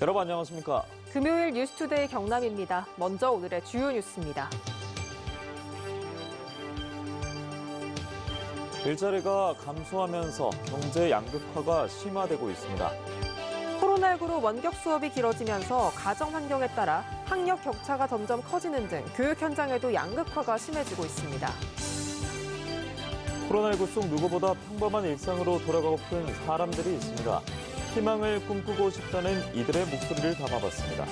여러분 안녕하십니까? 금요일 뉴스투데이 경남입니다. 먼저 오늘의 주요 뉴스입니다. 일자리가 감소하면서 경제 양극화가 심화되고 있습니다. 코로나19로 원격 수업이 길어지면서 가정 환경에 따라 학력 격차가 점점 커지는 등 교육 현장에도 양극화가 심해지고 있습니다. 코로나19 속 누구보다 평범한 일상으로 돌아가고픈 사람들이 있습니다. 희망을 꿈꾸고 싶다는 이들의 목소리를 담아봤습니다.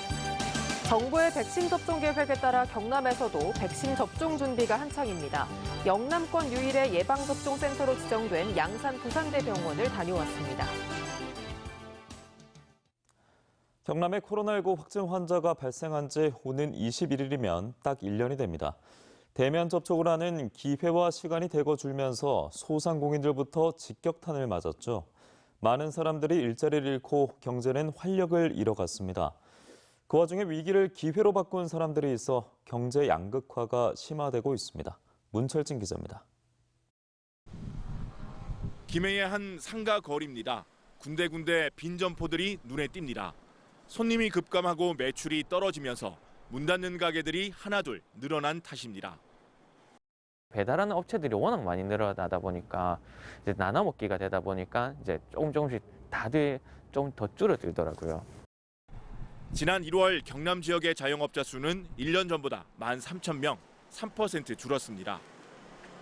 정부의 백신 접종 계획에 따라 경남에서도 백신 접종 준비가 한창입니다. 영남권 유일의 예방접종센터로 지정된 양산 부산대병원을 다녀왔습니다. 경남에 코로나19 확진 환자가 발생한 지 오는 21일이면 딱 1년이 됩니다. 대면 접촉을 하는 기회와 시간이 대거 줄면서 소상공인들부터 직격탄을 맞았죠. 많은 사람들이 일자리를 잃고 경제는 활력을 잃어갔습니다. 그 와중에 위기를 기회로 바꾼 사람들이 있어 경제 양극화가 심화되고 있습니다. 문철진 기자입니다. 김해의 한 상가 거리입니다. 군데군데 빈 점포들이 눈에 띕니다. 손님이 급감하고 매출이 떨어지면서 문 닫는 가게들이 하나둘 늘어난 탓입니다. 배달하는 업체들이 워낙 많이 늘어나다 보니까 이제 나눠 먹기가 되다 보니까 이제 조금씩 다들 좀 더 줄어들더라고요. 지난 1월 경남 지역의 자영업자 수는 1년 전보다 13,000명, 3% 줄었습니다.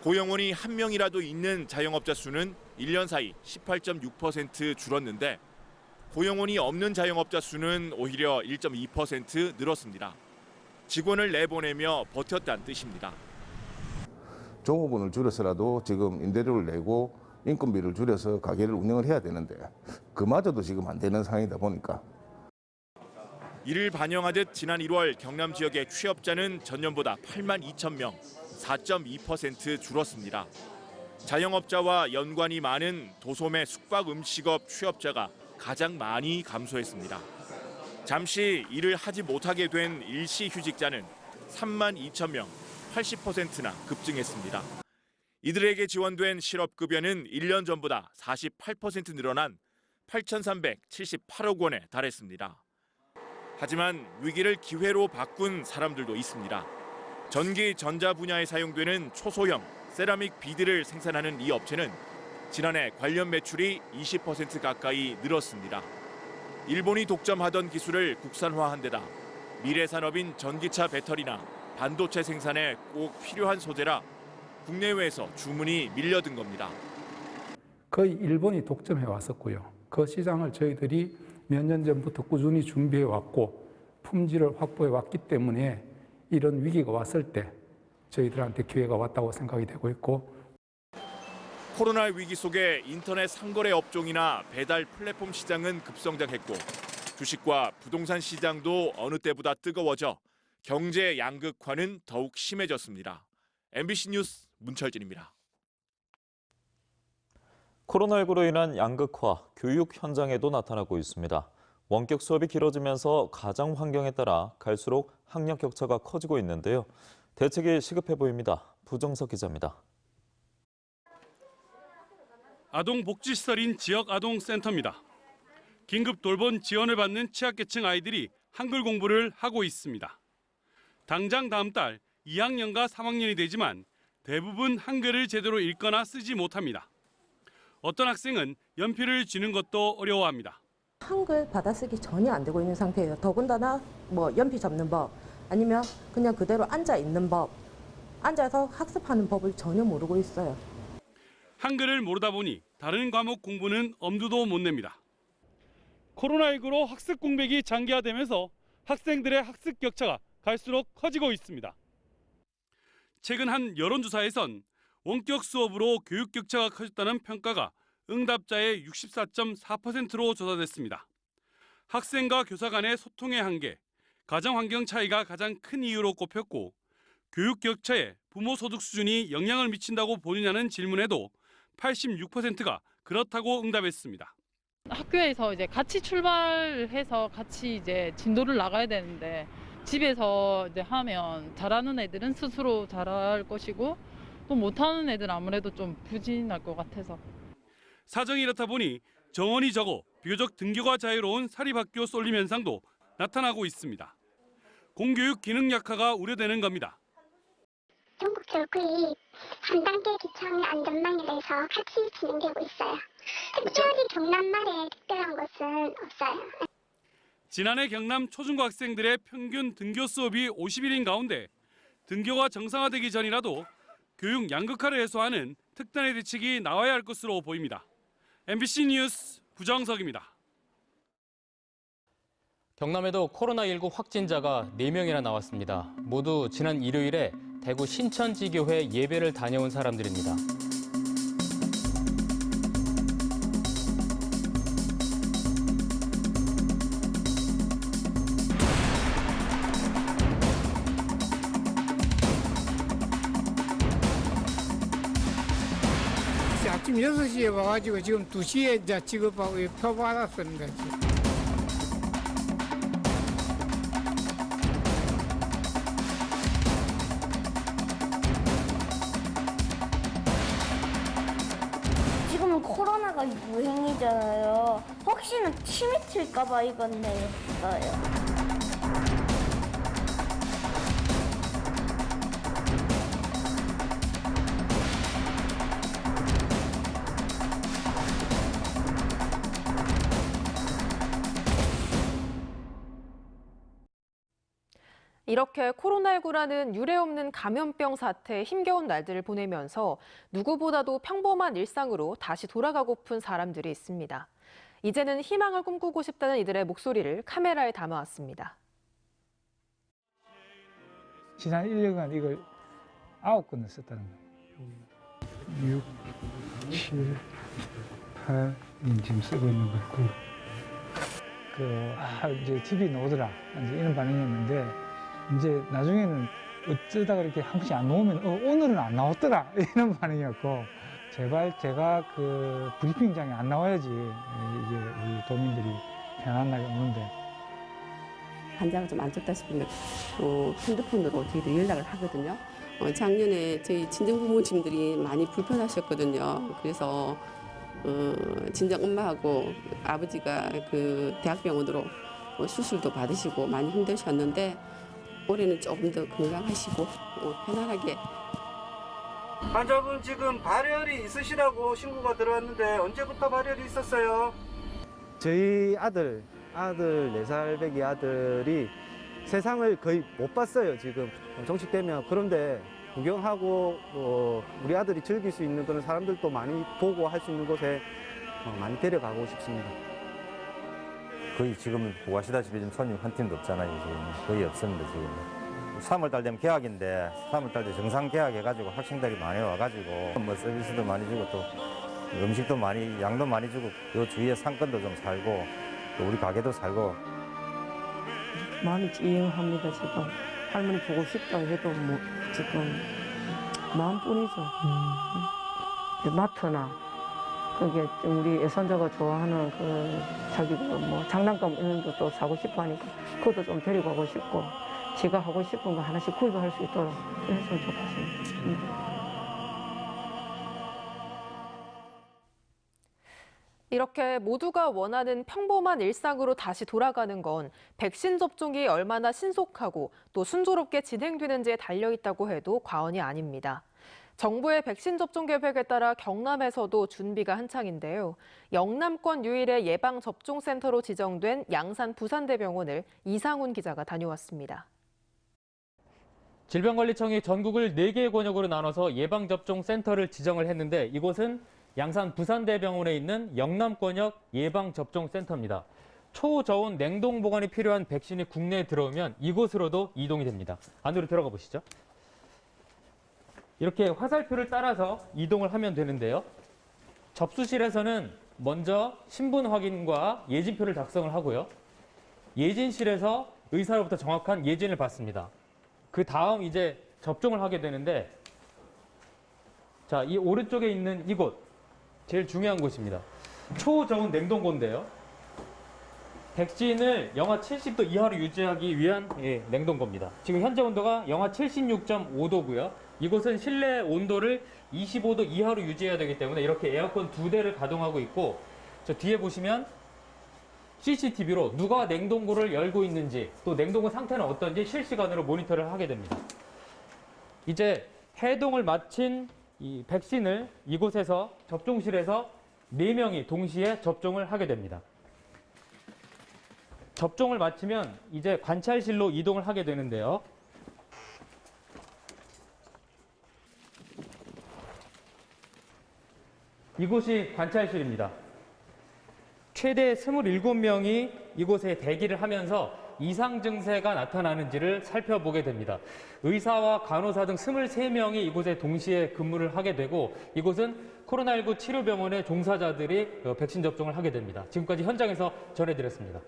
고용원이 한 명이라도 있는 자영업자 수는 1년 사이 18.6% 줄었는데 고용원이 없는 자영업자 수는 오히려 1.2% 늘었습니다. 직원을 내보내며 버텼다는 뜻입니다. 종업원을 줄여서라도 지금 임대료를 내고 인건비를 줄여서 가게를 운영을 해야 되는데 그마저도 지금 안 되는 상황이다 보니까. 이를 반영하듯 지난 1월 경남 지역의 취업자는 전년보다 8만 2천 명, 4.2% 줄었습니다. 자영업자와 연관이 많은 도소매 숙박 음식업 취업자가 가장 많이 감소했습니다. 잠시 일을 하지 못하게 된 일시휴직자는 3만 2천 명, 80%나 급증했습니다. 이들에게 지원된 실업급여는 1년 전보다 48% 늘어난 8,378억 원에 달했습니다. 하지만 위기를 기회로 바꾼 사람들도 있습니다. 전기, 전자 분야에 사용되는 초소형 세라믹 비드를 생산하는 이 업체는 지난해 관련 매출이 20% 가까이 늘었습니다. 일본이 독점하던 기술을 국산화한 데다 미래 산업인 전기차 배터리나 반도체 생산에 꼭 필요한 소재라 국내외에서 주문이 밀려든 겁니다. 거의 일본이 독점해 왔었고요. 그 시장을 저희들이 몇 년 전부터 꾸준히 준비해 왔고 품질을 확보해 왔기 때문에 이런 위기가 왔을 때 저희들한테 기회가 왔다고 생각이 되고 있고. 코로나 위기 속에 인터넷 상거래 업종이나 배달 플랫폼 시장은 급성장했고 주식과 부동산 시장도 어느 때보다 뜨거워져 경제 양극화는 더욱 심해졌습니다. MBC 뉴스 문철진입니다. 코로나19로 인한 양극화, 교육 현장에도 나타나고 있습니다. 원격 수업이 길어지면서 가정 환경에 따라 갈수록 학력 격차가 커지고 있는데요. 대책이 시급해 보입니다. 부정석 기자입니다. 아동복지시설인 지역아동센터입니다. 긴급 돌봄 지원을 받는 취약계층 아이들이 한글 공부를 하고 있습니다. 당장 다음 달 2학년과 3학년이 되지만 대부분 한글을 제대로 읽거나 쓰지 못합니다. 어떤 학생은 연필을 쥐는 것도 어려워합니다. 한글 받아쓰기 전혀 안 되고 있는 상태예요. 더군다나 연필 잡는 법 아니면 그냥 그대로 앉아 있는 법, 앉아서 학습하는 법을 전혀 모르고 있어요. 한글을 모르다 보니 다른 과목 공부는 엄두도 못 냅니다. 코로나19로 학습 공백이 장기화되면서 학생들의 학습 격차가 갈수록 커지고 있습니다. 최근 한 여론조사에선 원격 수업으로 교육 격차가 커졌다는 평가가 응답자의 64.4%로 조사됐습니다. 학생과 교사 간의 소통의 한계, 가정 환경 차이가 가장 큰 이유로 꼽혔고 교육 격차에 부모 소득 수준이 영향을 미친다고 보느냐는 질문에도 86%가 그렇다고 응답했습니다. 학교에서 이제 같이 출발해서 같이 이제 진도를 나가야 되는데 집에서 이제 하면 잘하는 애들은 스스로 잘할 것이고 또 못하는 애들은 아무래도 좀 부진할 것 같아서. 사정이 이렇다 보니 정원이 적어 비교적 등교가 자유로운 사립학교 쏠림 현상도 나타나고 있습니다. 공교육 기능 약화가 우려되는 겁니다. 전국적으로 거의 한 단계 기초학년 안전망에 대해서 같이 진행되고 있어요. 특별히 경남말에 특별한 것은 없어요. 지난해 경남 초중고 학생들의 평균 등교 수업이 50일인 가운데 등교가 정상화되기 전이라도 교육 양극화를 해소하는 특단의 대책이 나와야 할 것으로 보입니다. MBC 뉴스 부정석입니다. 경남에도 코로나19 확진자가 4명이나 나왔습니다. 모두 지난 일요일에 대구 신천지교회 예배를 다녀온 사람들입니다. 아침 6시에 와가지고 지금 2시에 이제 지급하고 표 받았습니다. 지금은 코로나가 유행이잖아요. 혹시나 침이 튈까봐 이건 내었어요. 이렇게 코로나19라는 유례없는 감염병 사태에 힘겨운 날들을 보내면서 누구보다도 평범한 일상으로 다시 돌아가고픈 사람들이 있습니다. 이제는 희망을 꿈꾸고 싶다는 이들의 목소리를 카메라에 담아왔습니다. 지난 1년간 이걸 9건을 썼다는 거예요. 6, 7, 8, 지금 쓰고 있는 거 9. 이제 집이 나오더라. 이제 이런 반응이었는데, 이제 나중에는 어쩌다가 이렇게 한 번씩 안 나오면 오늘은 안 나왔더라 이런 반응이었고, 제발 제가 그 브리핑장에 안 나와야지 이게 우리 도민들이 편안하게 오는데. 환자가 좀 안 좋다 싶으면 핸드폰으로 저희들 연락을 하거든요. 작년에 저희 친정 부모님들이 많이 불편하셨거든요. 그래서 친정 엄마하고 아버지가 그 대학병원으로 수술도 받으시고 많이 힘드셨는데, 올해는 조금 더 건강하시고 편안하게. 환자분 지금 발열이 있으시다고 신고가 들어왔는데 언제부터 발열이 있었어요? 저희 아들 4살 배기 아들이 세상을 거의 못 봤어요. 지금 정식 되면. 그런데 구경하고 우리 아들이 즐길 수 있는 그런 사람들도 많이 보고 할 수 있는 곳에 많이 데려가고 싶습니다. 거의 지금 보시다시피 지금 손님 한 팀도 없잖아요. 지금 거의 없습니다. 지금 3월달 되면 개학인데 3월달 정상 개학해가지고 학생들이 많이 와가지고 뭐 서비스도 많이 주고 또 음식도 많이 양도 많이 주고 요 주위에 상권도 좀 살고 또 우리 가게도 살고. 마음이 찡합니다. 지금 할머니 보고 싶다 해도 뭐 지금 마음뿐이죠. 마트나 그게 우리 애선자가 좋아하는 그 자기가 뭐 장난감 이런 것도 사고 싶어 하니까 그것도 좀 데리고 가고 싶고, 제가 하고 싶은 거 하나씩 구입할 수 있도록 했으면 좋겠습니다. 이렇게 모두가 원하는 평범한 일상으로 다시 돌아가는 건 백신 접종이 얼마나 신속하고 또 순조롭게 진행되는지에 달려있다고 해도 과언이 아닙니다. 정부의 백신 접종 계획에 따라 경남에서도 준비가 한창인데요. 영남권 유일의 예방접종센터로 지정된 양산 부산대병원을 이상훈 기자가 다녀왔습니다. 질병관리청이 전국을 4개의 권역으로 나눠서 예방접종센터를 지정을 했는데, 이곳은 양산 부산대병원에 있는 영남권역 예방접종센터입니다. 초저온 냉동 보관이 필요한 백신이 국내에 들어오면 이곳으로도 이동이 됩니다. 안으로 들어가 보시죠. 이렇게 화살표를 따라서 이동을 하면 되는데요. 접수실에서는 먼저 신분 확인과 예진표를 작성을 하고요. 예진실에서 의사로부터 정확한 예진을 받습니다. 그 다음 이제 접종을 하게 되는데, 자, 이 오른쪽에 있는 이곳, 제일 중요한 곳입니다. 초저온 냉동고인데요. 백신을 영하 70도 이하로 유지하기 위한 냉동고입니다. 지금 현재 온도가 영하 76.5도고요. 이곳은 실내 온도를 25도 이하로 유지해야 되기 때문에 이렇게 에어컨 2대를 가동하고 있고, 저 뒤에 보시면 CCTV로 누가 냉동고를 열고 있는지 또 냉동고 상태는 어떤지 실시간으로 모니터를 하게 됩니다. 이제 해동을 마친 이 백신을 이곳에서 접종실에서 4명이 동시에 접종을 하게 됩니다. 접종을 마치면 이제 관찰실로 이동을 하게 되는데요. 이곳이 관찰실입니다. 최대 27명이 이곳에 대기를 하면서 이상 증세가 나타나는지를 살펴보게 됩니다. 의사와 간호사 등 23명이 이곳에 동시에 근무를 하게 되고 이곳은 코로나19 치료병원의 종사자들이 백신 접종을 하게 됩니다. 지금까지 현장에서 전해드렸습니다.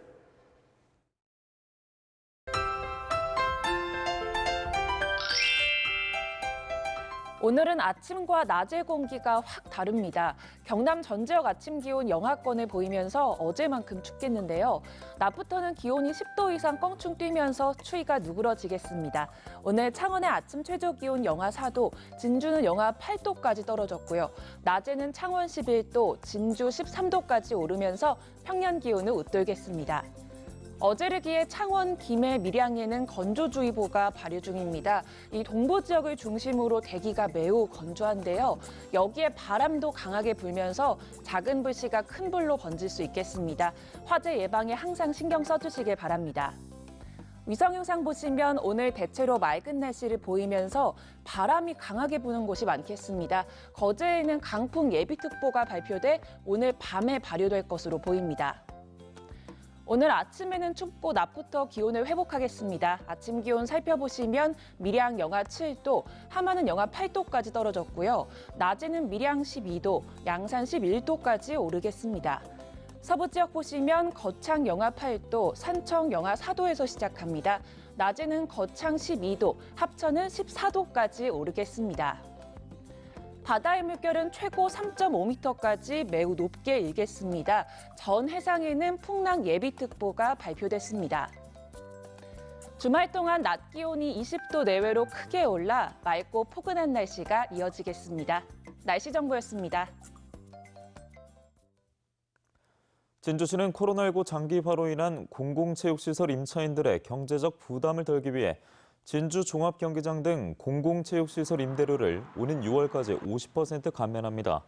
오늘은 아침과 낮의 공기가 확 다릅니다. 경남 전 지역 아침 기온 영하권을 보이면서 어제만큼 춥겠는데요. 낮부터는 기온이 10도 이상 껑충 뛰면서 추위가 누그러지겠습니다. 오늘 창원의 아침 최저 기온 영하 4도, 진주는 영하 8도까지 떨어졌고요. 낮에는 창원 11도, 진주 13도까지 오르면서 평년 기온을 웃돌겠습니다. 어제를 기해 창원, 김해, 밀양에는 건조주의보가 발효 중입니다. 이 동부 지역을 중심으로 대기가 매우 건조한데요. 여기에 바람도 강하게 불면서 작은 불씨가 큰 불로 번질 수 있겠습니다. 화재 예방에 항상 신경 써주시길 바랍니다. 위성 영상 보시면 오늘 대체로 맑은 날씨를 보이면서 바람이 강하게 부는 곳이 많겠습니다. 거제에는 강풍 예비특보가 발표돼 오늘 밤에 발효될 것으로 보입니다. 오늘 아침에는 춥고 낮부터 기온을 회복하겠습니다. 아침 기온 살펴보시면 밀양 영하 7도, 함안은 영하 8도까지 떨어졌고요. 낮에는 밀양 12도, 양산 11도까지 오르겠습니다. 서부 지역 보시면 거창 영하 8도, 산청 영하 4도에서 시작합니다. 낮에는 거창 12도, 합천은 14도까지 오르겠습니다. 바다의 물결은 최고 3.5m까지 매우 높게 일겠습니다. 전 해상에는 풍랑 예비특보가 발표됐습니다. 주말 동안 낮 기온이 20도 내외로 크게 올라 맑고 포근한 날씨가 이어지겠습니다. 날씨 정보였습니다. 진주시는 코로나19 장기화로 인한 공공체육시설 임차인들의 경제적 부담을 덜기 위해 진주 종합경기장 등 공공체육시설 임대료를 오는 6월까지 50% 감면합니다.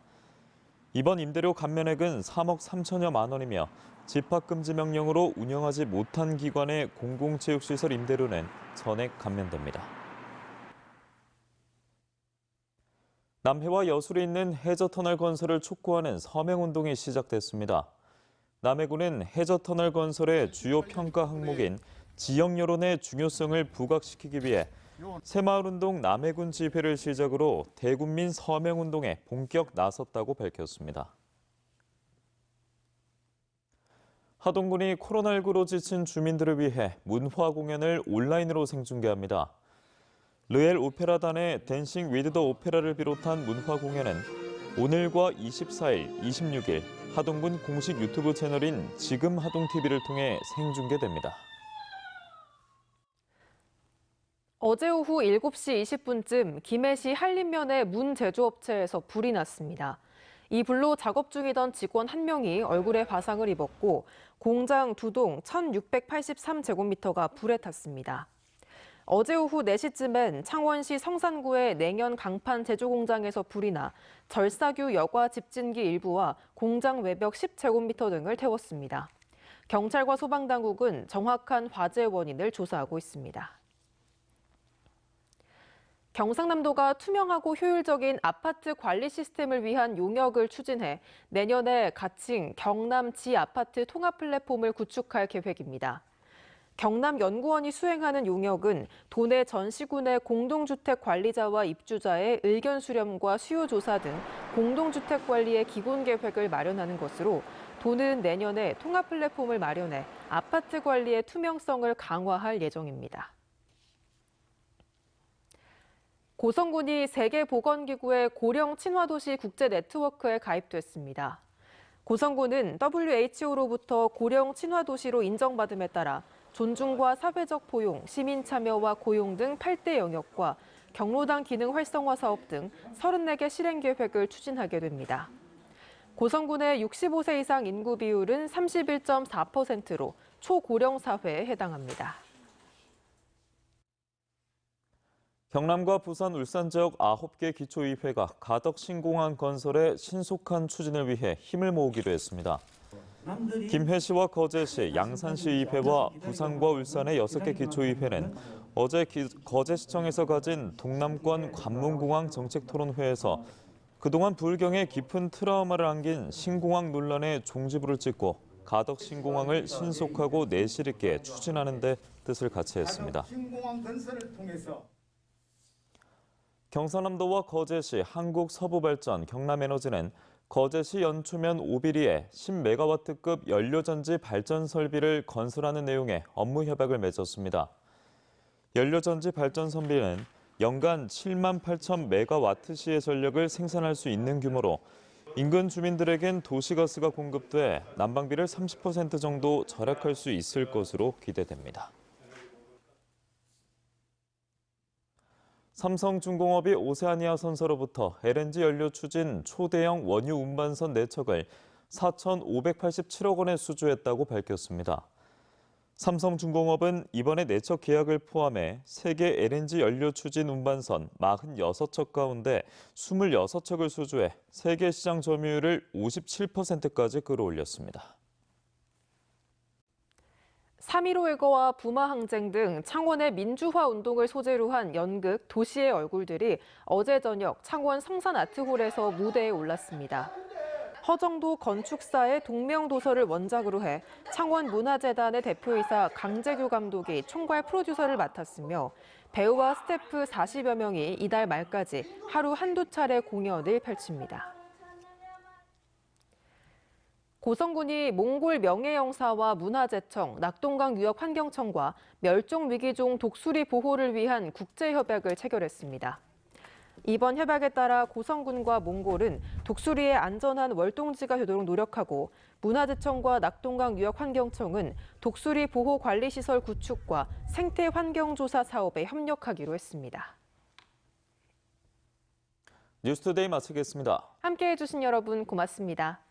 이번 임대료 감면액은 3억 3천여만 원이며 집합금지 명령으로 운영하지 못한 기관의 공공체육시설 임대료는 전액 감면됩니다. 남해와 여수에 있는 해저터널 건설을 촉구하는 서명운동이 시작됐습니다. 남해군은 해저터널 건설의 주요 평가 항목인 지역 여론의 중요성을 부각시키기 위해 새마을운동 남해군 집회를 시작으로 대군민 서명운동에 본격 나섰다고 밝혔습니다. 하동군이 코로나19로 지친 주민들을 위해 문화 공연을 온라인으로 생중계합니다. 르엘 오페라단의 댄싱 위드 더 오페라를 비롯한 문화 공연은 오늘과 24일, 26일 하동군 공식 유튜브 채널인 지금 하동TV를 통해 생중계됩니다. 어제 오후 7시 20분쯤 김해시 한림면의 문 제조업체에서 불이 났습니다. 이 불로 작업 중이던 직원 1명이 얼굴에 화상을 입었고 공장 2동 1,683제곱미터가 불에 탔습니다. 어제 오후 4시쯤엔 창원시 성산구의 냉연 강판 제조공장에서 불이 나 절사규 여과 집진기 일부와 공장 외벽 10제곱미터 등을 태웠습니다. 경찰과 소방당국은 정확한 화재 원인을 조사하고 있습니다. 경상남도가 투명하고 효율적인 아파트 관리 시스템을 위한 용역을 추진해 내년에 가칭 경남 지아파트 통합 플랫폼을 구축할 계획입니다. 경남연구원이 수행하는 용역은 도내 전 시군의 공동주택 관리자와 입주자의 의견 수렴과 수요 조사 등 공동주택 관리의 기본 계획을 마련하는 것으로 도는 내년에 통합 플랫폼을 마련해 아파트 관리의 투명성을 강화할 예정입니다. 고성군이 세계보건기구의 고령 친화도시 국제 네트워크에 가입됐습니다. 고성군은 WHO로부터 고령 친화도시로 인정받음에 따라 존중과 사회적 포용, 시민 참여와 고용 등 8대 영역과 경로당 기능 활성화 사업 등 34개 실행 계획을 추진하게 됩니다. 고성군의 65세 이상 인구 비율은 31.4%로 초고령 사회에 해당합니다. 경남과 부산, 울산 지역 9개 기초의회가 가덕 신공항 건설의 신속한 추진을 위해 힘을 모으기로 했습니다. 김해시와 거제시, 양산시 의회와 부산과 울산의 6개 기초의회는 어제 거제시청에서 가진 동남권 관문공항 정책토론회에서 그동안 불경에 깊은 트라우마를 안긴 신공항 논란의 종지부를 찍고 가덕 신공항을 신속하고 내실 있게 추진하는 데 뜻을 같이 했습니다. 경상남도와 거제시, 한국서부발전, 경남에너지는 거제시 연초면 오비리에 10메가와트급 연료전지 발전 설비를 건설하는 내용의 업무 협약을 맺었습니다. 연료전지 발전 설비는 연간 7만 8천 메가와트시의 전력을 생산할 수 있는 규모로 인근 주민들에겐 도시가스가 공급돼 난방비를 30% 정도 절약할 수 있을 것으로 기대됩니다. 삼성중공업이 오세아니아 선사로부터 LNG 연료 추진 초대형 원유 운반선 4척을 4,587억 원에 수주했다고 밝혔습니다. 삼성중공업은 이번에 4척 계약을 포함해 세계 LNG 연료 추진 운반선 46척 가운데 26척을 수주해 세계 시장 점유율을 57%까지 끌어올렸습니다. 3.15 일거와 부마 항쟁 등 창원의 민주화 운동을 소재로 한 연극 도시의 얼굴들이 어제 저녁 창원 성산아트홀에서 무대에 올랐습니다. 허정도 건축사의 동명도서를 원작으로 해 창원문화재단의 대표이사 강재규 감독이 총괄 프로듀서를 맡았으며 배우와 스태프 40여 명이 이달 말까지 하루 한두 차례 공연을 펼칩니다. 고성군이 몽골 명예영사와 문화재청, 낙동강 유역환경청과 멸종위기종 독수리 보호를 위한 국제협약을 체결했습니다. 이번 협약에 따라 고성군과 몽골은 독수리의 안전한 월동지가 되도록 노력하고 문화재청과 낙동강 유역환경청은 독수리 보호 관리시설 구축과 생태 환경조사 사업에 협력하기로 했습니다. 뉴스투데이 마치겠습니다. 함께해 주신 여러분 고맙습니다.